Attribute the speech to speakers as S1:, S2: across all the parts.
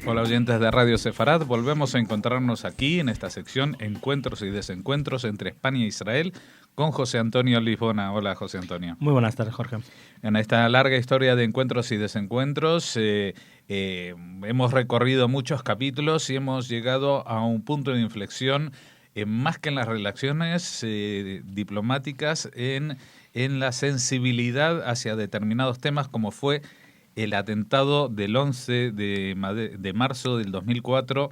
S1: Hola oyentes de Radio Sefarad, volvemos a encontrarnos aquí en esta sección Encuentros y Desencuentros entre España e Israel con José Antonio Lisbona. Hola José Antonio.
S2: Muy buenas tardes, Jorge.
S1: En esta larga historia de encuentros y desencuentros hemos recorrido muchos capítulos y hemos llegado a un punto de inflexión más que en las relaciones diplomáticas, en la sensibilidad hacia determinados temas como fue el atentado del 11 de marzo del 2004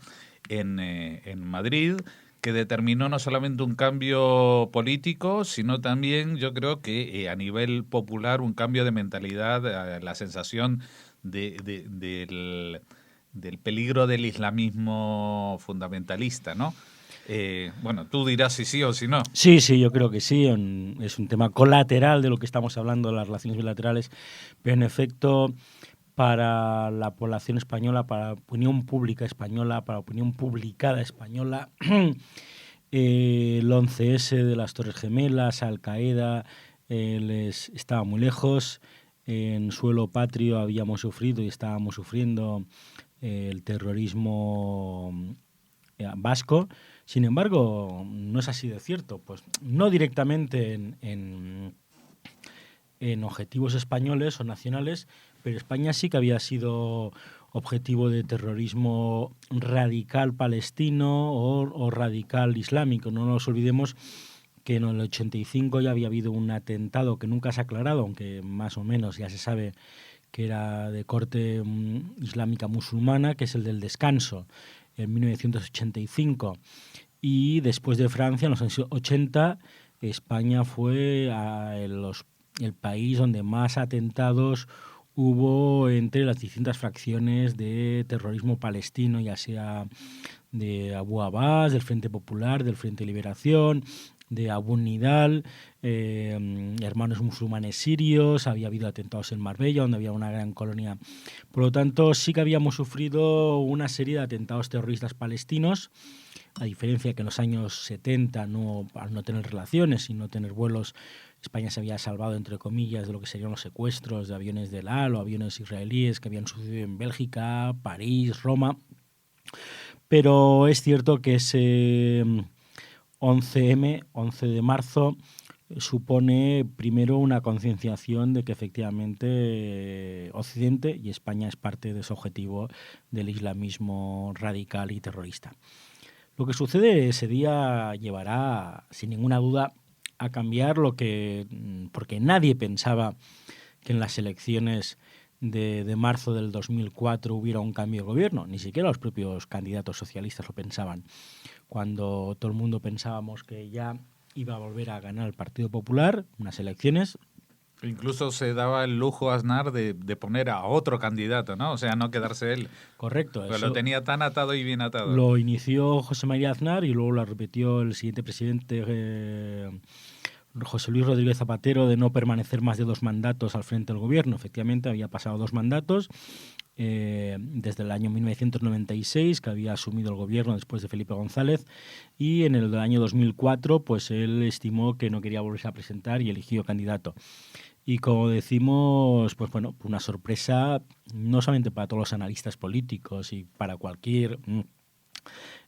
S1: en Madrid, que determinó no solamente un cambio político, sino también, yo creo que a nivel popular, un cambio de mentalidad, la sensación del peligro del islamismo fundamentalista, ¿no? Bueno, tú dirás si sí o si no.
S2: Sí, yo creo que sí. Es un tema colateral de lo que estamos hablando, de las relaciones bilaterales, pero en efecto, para la población española, para la opinión pública española, para la opinión publicada española, el 11S de las Torres Gemelas, Al-Qaeda, estaba muy lejos. En suelo patrio habíamos sufrido y estábamos sufriendo el terrorismo vasco. Sin embargo, no es así de cierto. Pues no directamente en objetivos españoles o nacionales, pero España sí que había sido objetivo de terrorismo radical palestino o radical islámico. No nos olvidemos que en el 85 ya había habido un atentado que nunca se ha aclarado, aunque más o menos ya se sabe que era de corte islámica musulmana, que es el del Descanso, en 1985. Y después de Francia, en los años 80, España fue el país donde más atentados hubo entre las distintas fracciones de terrorismo palestino, ya sea de Abu Abbas, del Frente Popular, del Frente de Liberación, de Abu Nidal, hermanos musulmanes sirios. Había habido atentados en Marbella, donde había una gran colonia. Por lo tanto, sí que habíamos sufrido una serie de atentados terroristas palestinos, a diferencia que en los años 70, al no tener relaciones y no tener vuelos, España se había salvado, entre comillas, de lo que serían los secuestros de aviones del AL o aviones israelíes que habían sucedido en Bélgica, París, Roma. Pero es cierto que ese 11M, 11 de marzo, supone primero una concienciación de que efectivamente Occidente y España es parte de ese objetivo del islamismo radical y terrorista. Lo que sucede ese día llevará, sin ninguna duda, a cambiar porque nadie pensaba que en las elecciones de marzo del 2004 hubiera un cambio de gobierno, ni siquiera los propios candidatos socialistas lo pensaban. Cuando todo el mundo pensábamos que ya iba a volver a ganar el Partido Popular unas elecciones.
S1: Incluso se daba el lujo a Aznar de poner a otro candidato, ¿no? O sea, no quedarse él.
S2: Correcto.
S1: Pero lo tenía tan atado y bien atado.
S2: Lo inició José María Aznar y luego lo repitió el siguiente presidente, José Luis Rodríguez Zapatero, de no permanecer más de 2 mandatos al frente del gobierno. Efectivamente, había pasado 2 mandatos desde el año 1996, que había asumido el gobierno después de Felipe González, y en el año 2004 pues él estimó que no quería volverse a presentar y eligió candidato. Y como decimos, pues bueno, una sorpresa no solamente para todos los analistas políticos y para cualquier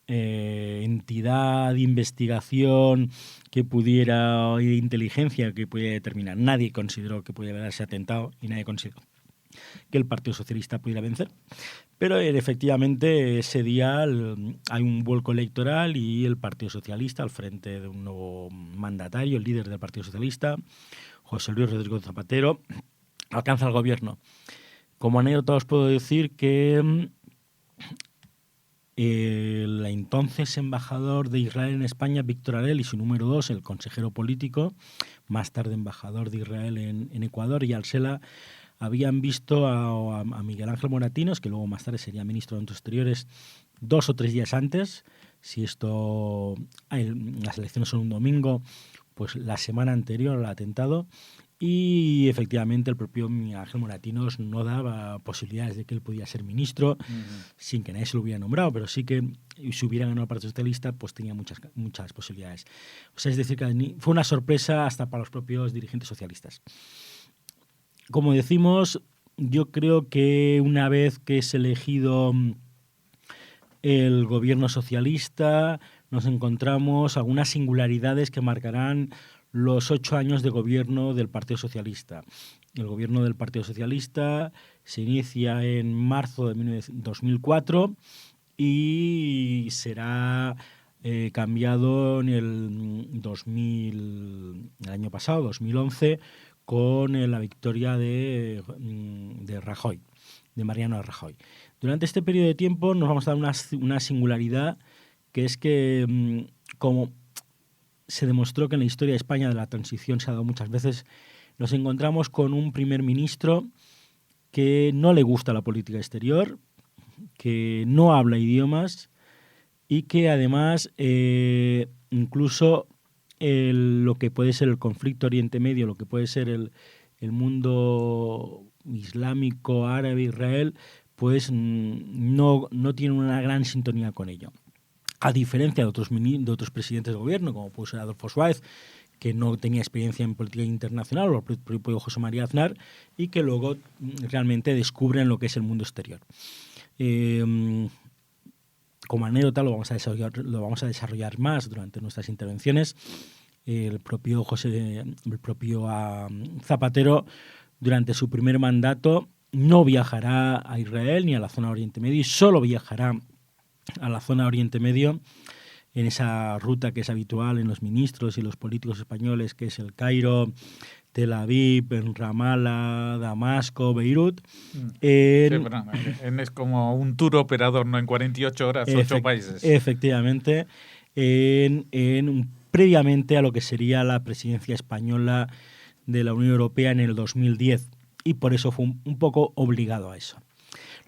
S2: entidad de investigación que pudiera, y de inteligencia que pudiera determinar. Nadie consideró que pudiera darse atentado y nadie consideró que el Partido Socialista pudiera vencer. Pero efectivamente ese día hay un vuelco electoral y el Partido Socialista, al frente de un nuevo mandatario, el líder del Partido Socialista, José Luis Rodríguez Zapatero, alcanza el gobierno. Como anécdota os puedo decir que el entonces embajador de Israel en España, Víctor Arel, y su número 2, el consejero político, más tarde embajador de Israel en Ecuador, y Alsela, habían visto a Miguel Ángel Moratinos, que luego más tarde sería ministro de Asuntos Exteriores, 2 o 3 días antes. Si las elecciones son un domingo, pues la semana anterior al atentado. Y efectivamente el propio Miguel Ángel Moratinos no daba posibilidades de que él pudiera ser ministro, sin que nadie se lo hubiera nombrado, pero sí que si hubiera ganado el Partido Socialista, pues tenía muchas posibilidades. O sea, es decir, que fue una sorpresa hasta para los propios dirigentes socialistas. Como decimos, yo creo que una vez que es elegido el gobierno socialista, nos encontramos algunas singularidades que marcarán los 8 años de gobierno del Partido Socialista. El gobierno del Partido Socialista se inicia en marzo de 2004 y será cambiado en el año pasado, 2011, con la victoria de Rajoy, de Mariano Rajoy. Durante este periodo de tiempo nos vamos a dar una singularidad, que es que, como se demostró que en la historia de España de la transición se ha dado muchas veces, nos encontramos con un primer ministro que no le gusta la política exterior, que no habla idiomas y que además incluso lo que puede ser el conflicto Oriente Medio, lo que puede ser el mundo islámico, árabe, Israel, pues no tiene una gran sintonía con ello. A diferencia de otros presidentes de gobierno, como puede ser Adolfo Suárez, que no tenía experiencia en política internacional, o el propio José María Aznar, y que luego realmente descubren lo que es el mundo exterior. Como anécdota, lo vamos a desarrollar más durante nuestras intervenciones. El propio Zapatero, durante su primer mandato, no viajará a Israel ni a la zona Oriente Medio, y solo viajará a la zona Oriente Medio en esa ruta que es habitual en los ministros y los políticos españoles, que es el Cairo, Tel Aviv, Ramallah, Damasco, Beirut.
S1: Es como un tour operador, ¿no? En 48 horas, 8 países.
S2: Efectivamente, previamente a lo que sería la presidencia española de la Unión Europea en el 2010, y por eso fue un poco obligado a eso.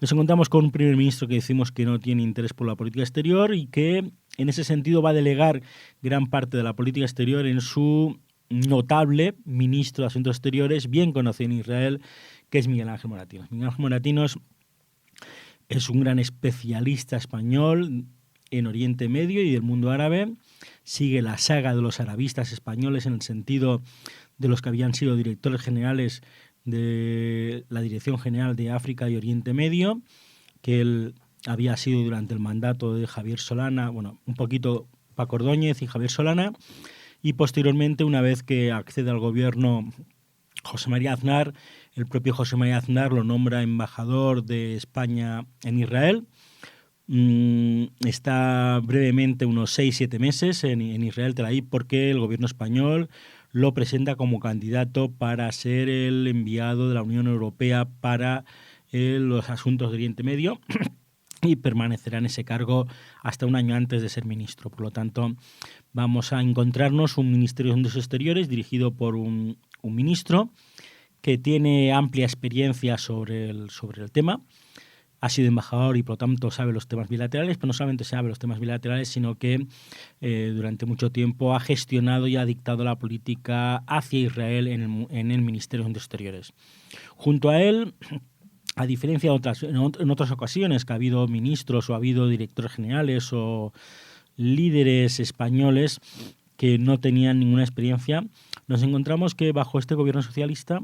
S2: Nos encontramos con un primer ministro que decimos que no tiene interés por la política exterior y que en ese sentido va a delegar gran parte de la política exterior en su notable ministro de Asuntos Exteriores, bien conocido en Israel, que es Miguel Ángel Moratinos. Miguel Ángel Moratinos es un gran especialista español en Oriente Medio y del mundo árabe. Sigue la saga de los arabistas españoles en el sentido de los que habían sido directores generales de la Dirección General de África y Oriente Medio, que él había sido durante el mandato de Javier Solana, bueno, un poquito Paco Ordóñez y Javier Solana, y posteriormente, una vez que accede al gobierno José María Aznar, el propio José María Aznar lo nombra embajador de España en Israel. Está brevemente unos 6-7 meses en Israel, Tel Aviv, porque el gobierno español lo presenta como candidato para ser el enviado de la Unión Europea para los asuntos de Oriente Medio y permanecerá en ese cargo hasta un año antes de ser ministro. Por lo tanto, vamos a encontrarnos un Ministerio de Asuntos Exteriores dirigido por un ministro que tiene amplia experiencia sobre el tema. Ha sido embajador y, por lo tanto, sabe los temas bilaterales, pero no solamente sabe los temas bilaterales, sino que durante mucho tiempo ha gestionado y ha dictado la política hacia Israel en el Ministerio de Asuntos Exteriores. Junto a él, a diferencia de en otras ocasiones que ha habido ministros o ha habido directores generales o líderes españoles que no tenían ninguna experiencia, nos encontramos que bajo este gobierno socialista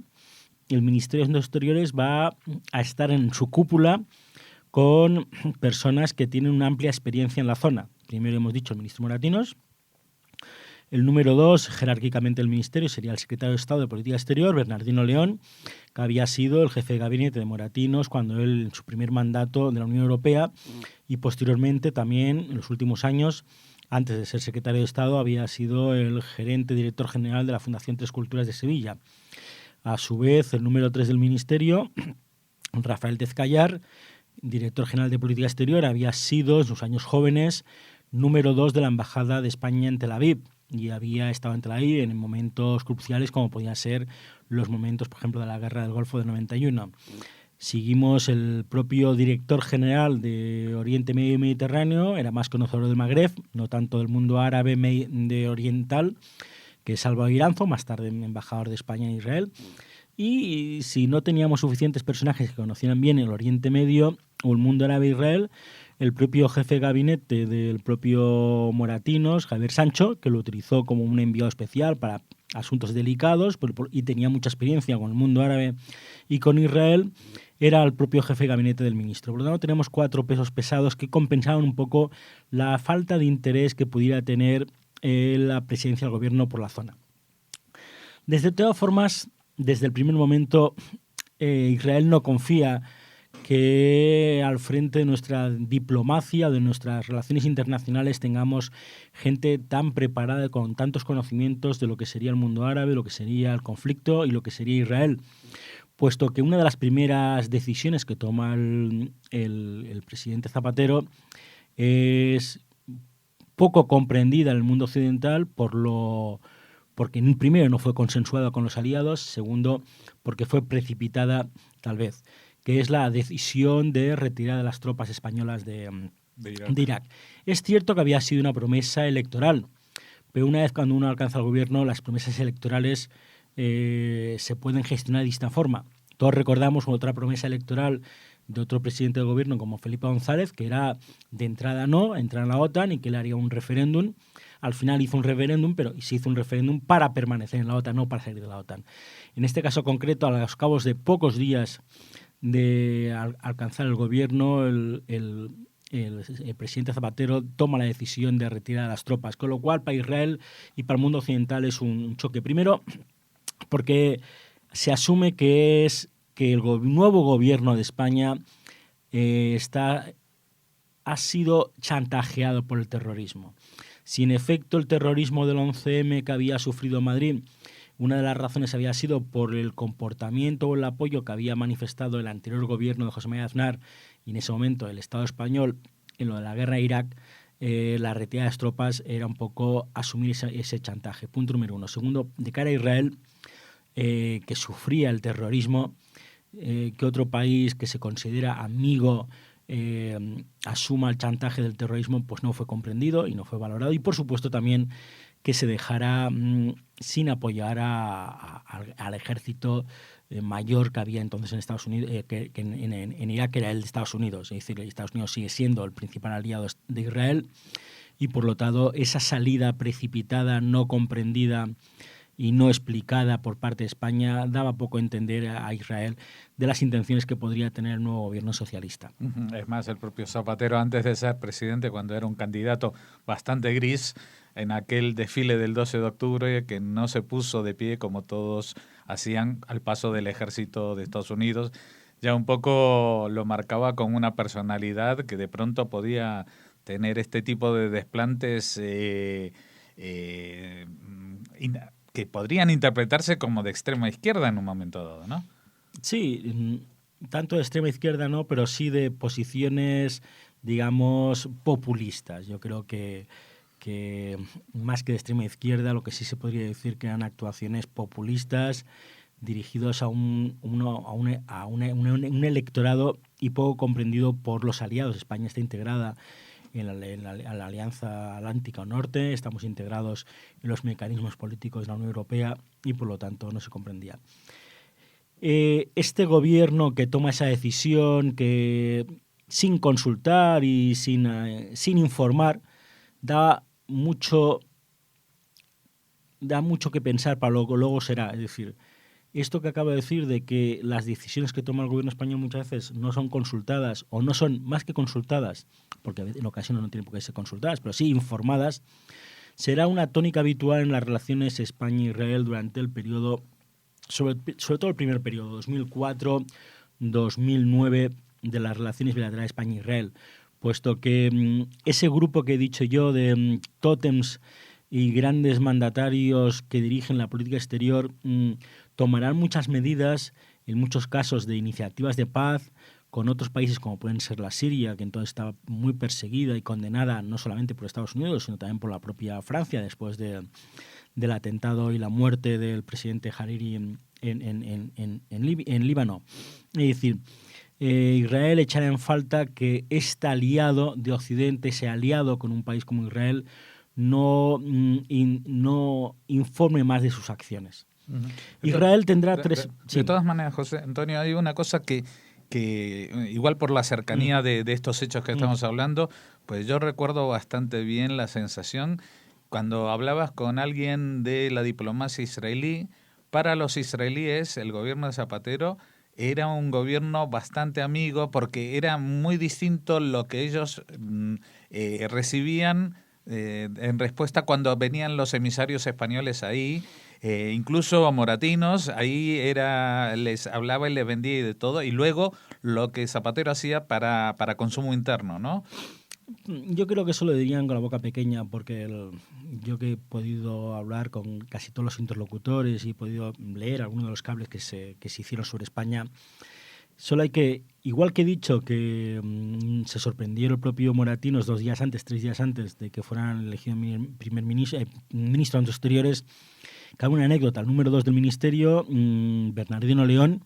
S2: el Ministerio de Asuntos Exteriores va a estar en su cúpula con personas que tienen una amplia experiencia en la zona. Primero hemos dicho el ministro Moratinos. El número 2, jerárquicamente el ministerio, sería el secretario de Estado de Política Exterior, Bernardino León, que había sido el jefe de gabinete de Moratinos cuando él, en su primer mandato de la Unión Europea, y posteriormente también, en los últimos años, antes de ser secretario de Estado, había sido el gerente director general de la Fundación Tres Culturas de Sevilla. A su vez, el número 3 del ministerio, Rafael Tezcayar, director general de Política Exterior, había sido, en sus años jóvenes, número 2 de la Embajada de España en Tel Aviv, y había estado en Tel Aviv en momentos cruciales como podían ser los momentos, por ejemplo, de la Guerra del Golfo del 91. Seguimos el propio director general de Oriente Medio y Mediterráneo, era más conocedor del Magreb, no tanto del mundo árabe de oriental, que es Álvaro Iranzo, más tarde embajador de España en Israel. Y si no teníamos suficientes personajes que conocieran bien el Oriente Medio o el mundo árabe de Israel, el propio jefe de gabinete del propio Moratinos, Javier Sancho, que lo utilizó como un enviado especial para asuntos delicados y tenía mucha experiencia con el mundo árabe y con Israel era el propio jefe de gabinete del ministro. Por lo tanto, tenemos 4 pesos pesados que compensaban un poco la falta de interés que pudiera tener la presidencia del gobierno por la zona. Desde todas formas, desde el primer momento, Israel no confía que al frente de nuestra diplomacia, de nuestras relaciones internacionales, tengamos gente tan preparada, con tantos conocimientos de lo que sería el mundo árabe, lo que sería el conflicto y lo que sería Israel, puesto que una de las primeras decisiones que toma el presidente Zapatero es poco comprendida en el mundo occidental porque primero no fue consensuada con los aliados, segundo porque fue precipitada tal vez, que es la decisión de retirar a las tropas españolas de Irak. Es cierto que había sido una promesa electoral, pero una vez cuando uno alcanza el gobierno, las promesas electorales se pueden gestionar de esta forma. Todos recordamos otra promesa electoral de otro presidente del gobierno como Felipe González, que era de entrada no, entrar en la OTAN y que él haría un referéndum. Al final hizo un referéndum, pero se hizo un referéndum para permanecer en la OTAN, no para salir de la OTAN. En este caso concreto, a los cabos de pocos días de alcanzar el gobierno, el presidente Zapatero toma la decisión de retirar a las tropas, con lo cual para Israel y para el mundo occidental es un choque. Primero, porque se asume que el nuevo gobierno de España ha sido chantajeado por el terrorismo. Si en efecto el terrorismo del 11M que había sufrido Madrid, una de las razones había sido por el comportamiento o el apoyo que había manifestado el anterior gobierno de José María Aznar y en ese momento el Estado español en lo de la guerra de Irak, la retirada de las tropas era un poco asumir ese chantaje. Punto número 1. Segundo, de cara a Israel, que sufría el terrorismo, que otro país que se considera amigo asuma el chantaje del terrorismo, pues no fue comprendido y no fue valorado. Y por supuesto también que se dejara sin apoyar al ejército mayor que había entonces en Estados Unidos, que en Irak, que era el de Estados Unidos. Es decir, Estados Unidos sigue siendo el principal aliado de Israel y por lo tanto esa salida precipitada, no comprendida y no explicada por parte de España daba poco a entender a Israel de las intenciones que podría tener el nuevo gobierno socialista.
S1: Es más, el propio Zapatero, antes de ser presidente, cuando era un candidato bastante gris, en aquel desfile del 12 de octubre, que no se puso de pie como todos hacían al paso del ejército de Estados Unidos, ya un poco lo marcaba con una personalidad que de pronto podía tener este tipo de desplantes que podrían interpretarse como de extrema izquierda en un momento dado, ¿no?
S2: Sí, tanto de extrema izquierda no, pero sí de posiciones, digamos, populistas. Yo creo que más que de extrema izquierda, lo que sí se podría decir que eran actuaciones populistas dirigidos a un electorado y poco comprendido por los aliados. España está integrada en la Alianza Atlántica Norte, estamos integrados en los mecanismos políticos de la Unión Europea y por lo tanto no se comprendía. Este gobierno que toma esa decisión, que sin consultar y sin informar, da mucho que pensar para lo que luego será. Es decir, esto que acabo de decir de que las decisiones que toma el gobierno español muchas veces no son consultadas o no son más que consultadas, porque en ocasiones no tienen por qué ser consultadas, pero sí informadas, será una tónica habitual en las relaciones España-Israel durante el periodo, sobre todo el primer periodo, 2004-2009, de las relaciones bilaterales España-Israel, puesto que ese grupo que he dicho yo de tótems y grandes mandatarios que dirigen la política exterior tomarán muchas medidas, en muchos casos de iniciativas de paz, con otros países como pueden ser la Siria, que entonces estaba muy perseguida y condenada no solamente por Estados Unidos, sino también por la propia Francia, después del atentado y la muerte del presidente Hariri en Líbano. Es decir, Israel echará en falta que este aliado de Occidente, ese aliado con un país como Israel, no informe más de sus acciones. Uh-huh. Israel tendrá tres...
S1: De todas maneras, José Antonio, hay una cosa que igual por la cercanía de estos hechos que estamos hablando, pues yo recuerdo bastante bien la sensación cuando hablabas con alguien de la diplomacia israelí. Para los israelíes, el gobierno de Zapatero era un gobierno bastante amigo porque era muy distinto lo que ellos recibían en respuesta cuando venían los emisarios españoles ahí, incluso moratinos, ahí les hablaba y les vendía y de todo, y luego lo que Zapatero hacía para consumo interno, ¿no?
S2: Yo creo que eso lo dirían con la boca pequeña, porque yo que he podido hablar con casi todos los interlocutores y he podido leer algunos de los cables que se hicieron sobre España, solo hay que, igual que he dicho que se sorprendió el propio Moratinos 2 días antes, 3 días antes de que fueran elegido primer ministro de Asuntos Exteriores, cabe una anécdota. El número 2 del ministerio, Bernardino León,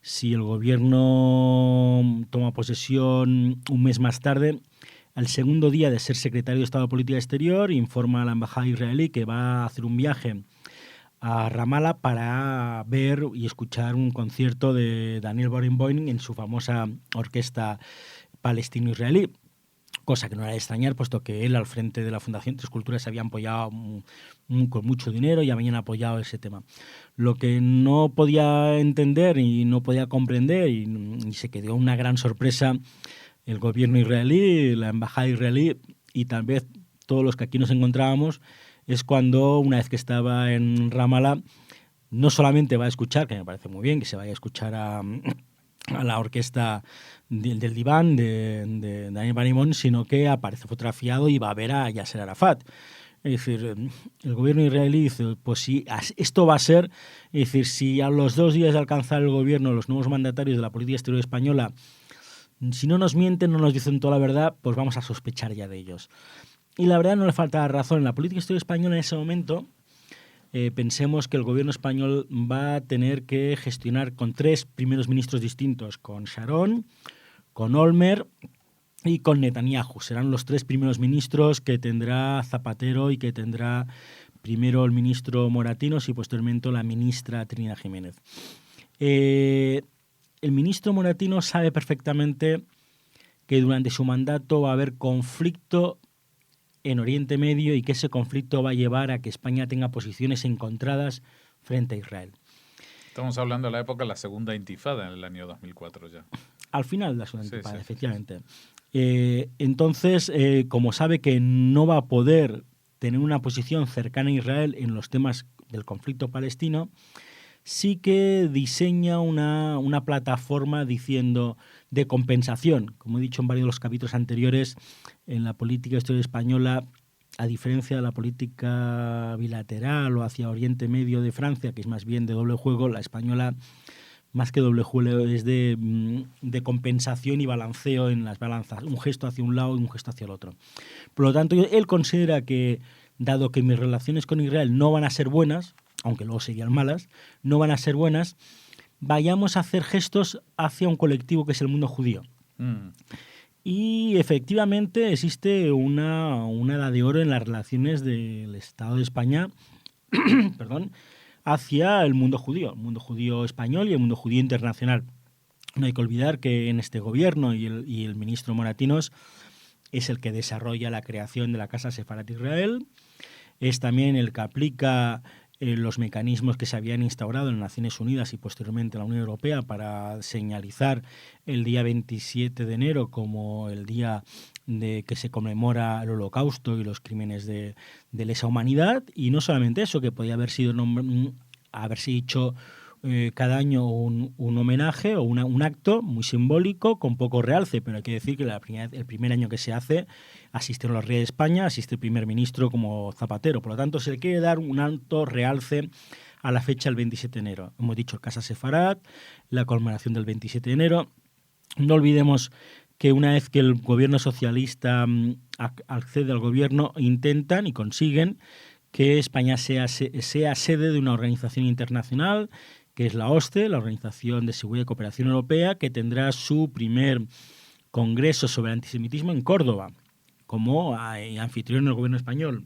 S2: si el gobierno toma posesión un mes más tarde, al segundo día de ser secretario de Estado de Política Exterior, informa a la embajada israelí que va a hacer un viaje a Ramallah para ver y escuchar un concierto de Daniel Barenboim en su famosa orquesta palestino-israelí. Cosa que no era de extrañar, puesto que él al frente de la Fundación Tres Culturas se había apoyado con mucho dinero y habían apoyado ese tema. Lo que no podía entender y no podía comprender, y se quedó una gran sorpresa el gobierno israelí, la embajada israelí y tal vez todos los que aquí nos encontrábamos, es cuando una vez que estaba en Ramallah no solamente va a escuchar, que me parece muy bien que se vaya a escuchar a la orquesta del diván de Daniel Barenboim, sino que aparece fotografiado y va a ver a Yasser Arafat. Es decir, el gobierno israelí dice, pues si esto va a ser, es decir, si a los 2 días de alcanzar el gobierno los nuevos mandatarios de la política exterior española, si no nos mienten, no nos dicen toda la verdad, pues vamos a sospechar ya de ellos. Y la verdad no le falta razón. En la política exterior española en ese momento pensemos que el gobierno español va a tener que gestionar con 3 primeros ministros distintos, con Sharon, con Olmert y con Netanyahu. Serán los 3 primeros ministros que tendrá Zapatero y que tendrá primero el ministro Moratinos y posteriormente la ministra Trinidad Jiménez. El ministro Moratino sabe perfectamente que durante su mandato va a haber conflicto en Oriente Medio y que ese conflicto va a llevar a que España tenga posiciones encontradas frente a Israel.
S1: Estamos hablando de la época de la Segunda Intifada, en el año 2004 ya.
S2: Al final de la Segunda Intifada,
S1: sí,
S2: efectivamente. Entonces, como sabe que no va a poder tener una posición cercana a Israel en los temas del conflicto palestino, sí que diseña una plataforma diciendo de compensación. Como he dicho en varios de los capítulos anteriores, en la política exterior española, a diferencia de la política bilateral o hacia Oriente Medio de Francia, que es más bien de doble juego, la española, más que doble juego, es de compensación y balanceo en las balanzas, un gesto hacia un lado y un gesto hacia el otro. Por lo tanto, él considera que, dado que mis relaciones con Israel no van a ser buenas, aunque luego serían malas, no van a ser buenas, vayamos a hacer gestos hacia un colectivo que es el mundo judío. Y efectivamente existe una edad de oro en las relaciones del Estado de España perdón, hacia el mundo judío español y el mundo judío internacional. No hay que olvidar que en este gobierno y el ministro Moratinos es el que desarrolla la creación de la Casa Sefarat Israel, es también el que aplica los mecanismos que se habían instaurado en las Naciones Unidas y posteriormente en la Unión Europea para señalizar el día 27 de enero como el día de que se conmemora el Holocausto y los crímenes de lesa humanidad. Y no solamente eso, que podía haber sido haberse hecho cada año un homenaje o un acto muy simbólico con poco realce, pero hay que decir que el primer año que se hace asistieron los reyes de España, asiste el primer ministro como Zapatero. Por lo tanto, se le quiere dar un alto realce a la fecha del 27 de enero. Hemos dicho Casa Sefarat, la conmemoración del 27 de enero. No olvidemos que una vez que el gobierno socialista accede al gobierno, intentan y consiguen que España sea sede de una organización internacional, que es la OSCE, la Organización de Seguridad y Cooperación Europea, que tendrá su primer congreso sobre antisemitismo en Córdoba, como anfitrión del gobierno español.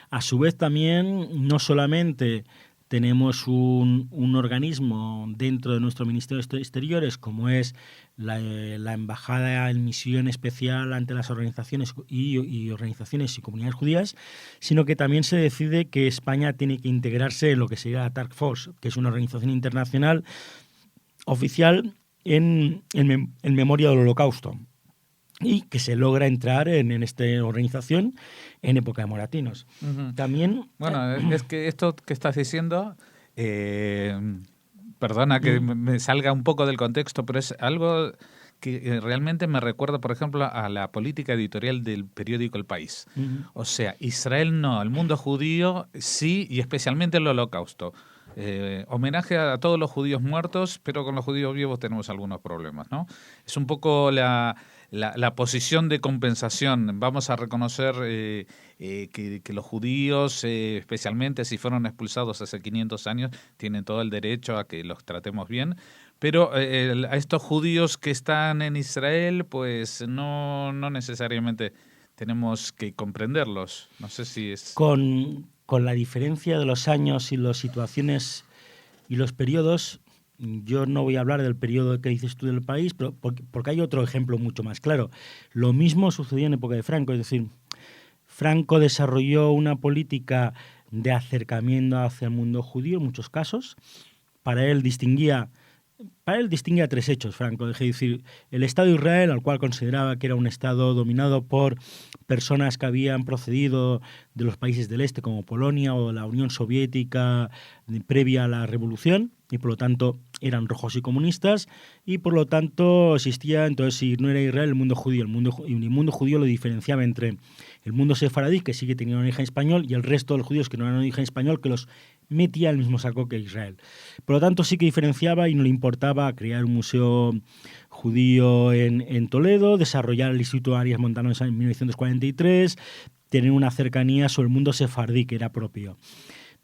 S2: A su vez también, no solamente tenemos un organismo dentro de nuestro Ministerio de Exteriores, como es la Embajada en Misión Especial ante las organizaciones y organizaciones y comunidades judías, sino que también se decide que España tiene que integrarse en lo que sería la Task Force, que es una organización internacional oficial en memoria del Holocausto, y que se logra entrar en esta organización en época de Moratinos.
S1: Ujú.
S2: También...
S1: Bueno, es que esto que estás diciendo, perdona que me salga un poco del contexto, pero es algo que realmente me recuerda, por ejemplo, a la política editorial del periódico El País. O sea, Israel no, el mundo judío sí, y especialmente el Holocausto. Homenaje a todos los judíos muertos, pero con los judíos vivos tenemos algunos problemas, ¿no? Es un poco la posición de compensación. Vamos a reconocer que los judíos, especialmente si fueron expulsados hace 500 años, tienen todo el derecho a que los tratemos bien, pero a estos judíos que están en Israel, pues no necesariamente tenemos que comprenderlos. No sé si es...
S2: Con la diferencia de los años y las situaciones y los periodos, yo no voy a hablar del periodo que dices tú del país, pero porque hay otro ejemplo mucho más claro. Lo mismo sucedió en época de Franco, es decir, Franco desarrolló una política de acercamiento hacia el mundo judío en muchos casos. Para él distinguía tres hechos, Franco. Es decir, el Estado de Israel, al cual consideraba que era un Estado dominado por personas que habían procedido de los países del Este, como Polonia o la Unión Soviética previa a la Revolución, y por lo tanto eran rojos y comunistas, y por lo tanto existía, entonces, si no era Israel, el mundo judío. El mundo judío lo diferenciaba entre el mundo sefaradí, que sí que tenía un origen español, y el resto de los judíos que no eran de origen español, que los metía al mismo saco que Israel. Por lo tanto, sí que diferenciaba y no le importaba crear un museo judío en Toledo, desarrollar el Instituto Arias Montano en 1943, tener una cercanía sobre el mundo sefardí que era propio.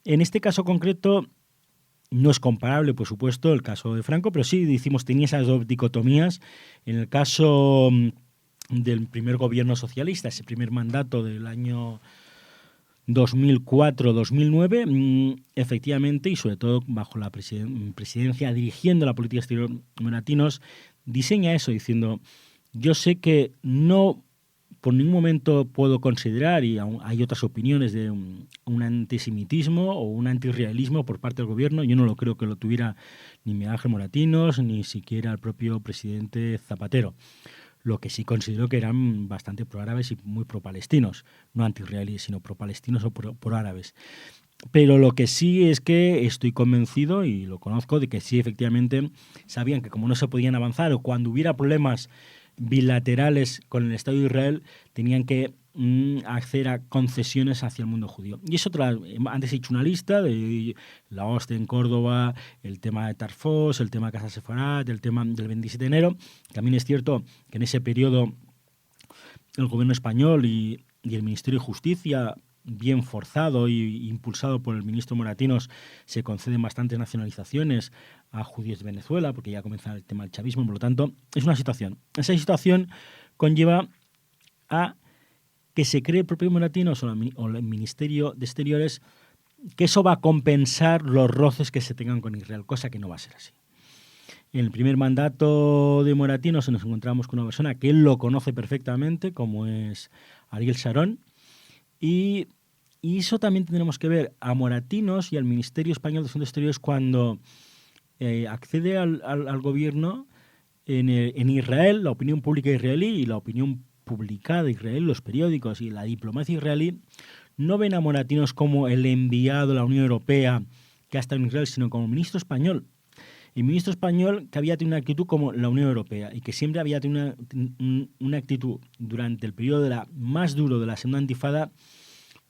S2: En este caso concreto, no es comparable, por supuesto, el caso de Franco, pero sí, tenía esas dos dicotomías. En el caso del primer gobierno socialista, ese primer mandato del año 2004-2009, efectivamente, y sobre todo bajo la presidencia, dirigiendo la política exterior Moratinos, diseña eso diciendo: yo sé que no por ningún momento puedo considerar, y aún hay otras opiniones, de un antisemitismo o un antirrealismo por parte del gobierno. Yo no lo creo que lo tuviera ni Miguel Ángel Moratinos, ni siquiera el propio presidente Zapatero. Lo que sí considero que eran bastante pro-árabes y muy pro-palestinos, no antirrealíes, sino pro-palestinos o pro-árabes. Pero lo que sí es que estoy convencido, y lo conozco, de que sí, efectivamente, sabían que como no se podían avanzar, o cuando hubiera problemas bilaterales con el Estado de Israel, tenían que acceder a concesiones hacia el mundo judío. Y eso, antes he hecho una lista de la hostia en Córdoba, el tema de Tarfós, el tema de Casa Sefarat, el tema del 27 de enero. También es cierto que en ese periodo el gobierno español y el Ministerio de Justicia, bien forzado y impulsado por el ministro Moratinos, se conceden bastantes nacionalizaciones a judíos de Venezuela, porque ya comienza el tema del chavismo. Por lo tanto, es una situación. Esa situación conlleva a que se cree el propio Moratinos o el Ministerio de Exteriores que eso va a compensar los roces que se tengan con Israel, cosa que no va a ser así. En el primer mandato de Moratinos nos encontramos con una persona que él lo conoce perfectamente, como es Ariel Sharon, y eso también tendremos que ver a Moratinos y al Ministerio Español de Asuntos Exteriores cuando accede al gobierno en Israel. La opinión pública israelí y la opinión publicada de Israel, los periódicos y la diplomacia israelí, no ven a Moratinos como el enviado de la Unión Europea que ha estado en Israel, sino como ministro español. El ministro español que había tenido una actitud como la Unión Europea y que siempre había tenido una actitud durante el periodo más duro de la Segunda Intifada,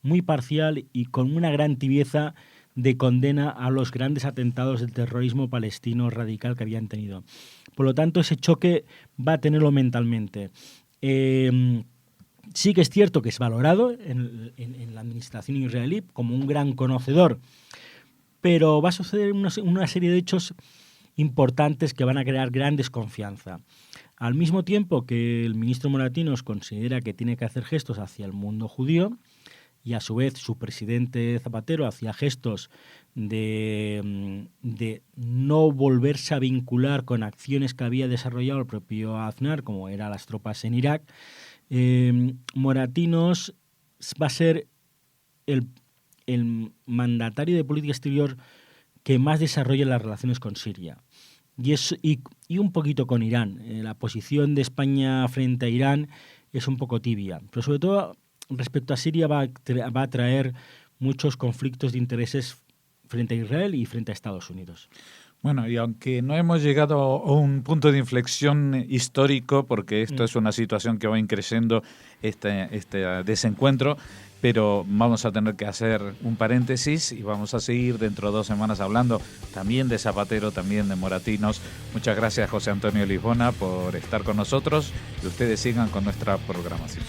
S2: muy parcial y con una gran tibieza de condena a los grandes atentados del terrorismo palestino radical que habían tenido. Por lo tanto, ese choque va a tenerlo mentalmente. Sí que es cierto que es valorado en la administración israelí como un gran conocedor, pero va a suceder una serie de hechos importantes que van a crear gran desconfianza. Al mismo tiempo que el ministro Moratinos considera que tiene que hacer gestos hacia el mundo judío, y a su vez su presidente Zapatero hacía gestos de no volverse a vincular con acciones que había desarrollado el propio Aznar, como eran las tropas en Irak, Moratinos va a ser el mandatario de política exterior que más desarrolla las relaciones con Siria. y un poquito con Irán. La posición de España frente a Irán es un poco tibia, pero sobre todo respecto a Siria va a traer muchos conflictos de intereses frente a Israel y frente a Estados Unidos.
S1: Bueno, y aunque no hemos llegado a un punto de inflexión histórico, porque esto es una situación que va creciendo, este desencuentro, pero vamos a tener que hacer un paréntesis y vamos a seguir dentro de 2 semanas hablando también de Zapatero, también de Moratinos. Muchas gracias, José Antonio Lisbona, por estar con nosotros y ustedes sigan con nuestra programación.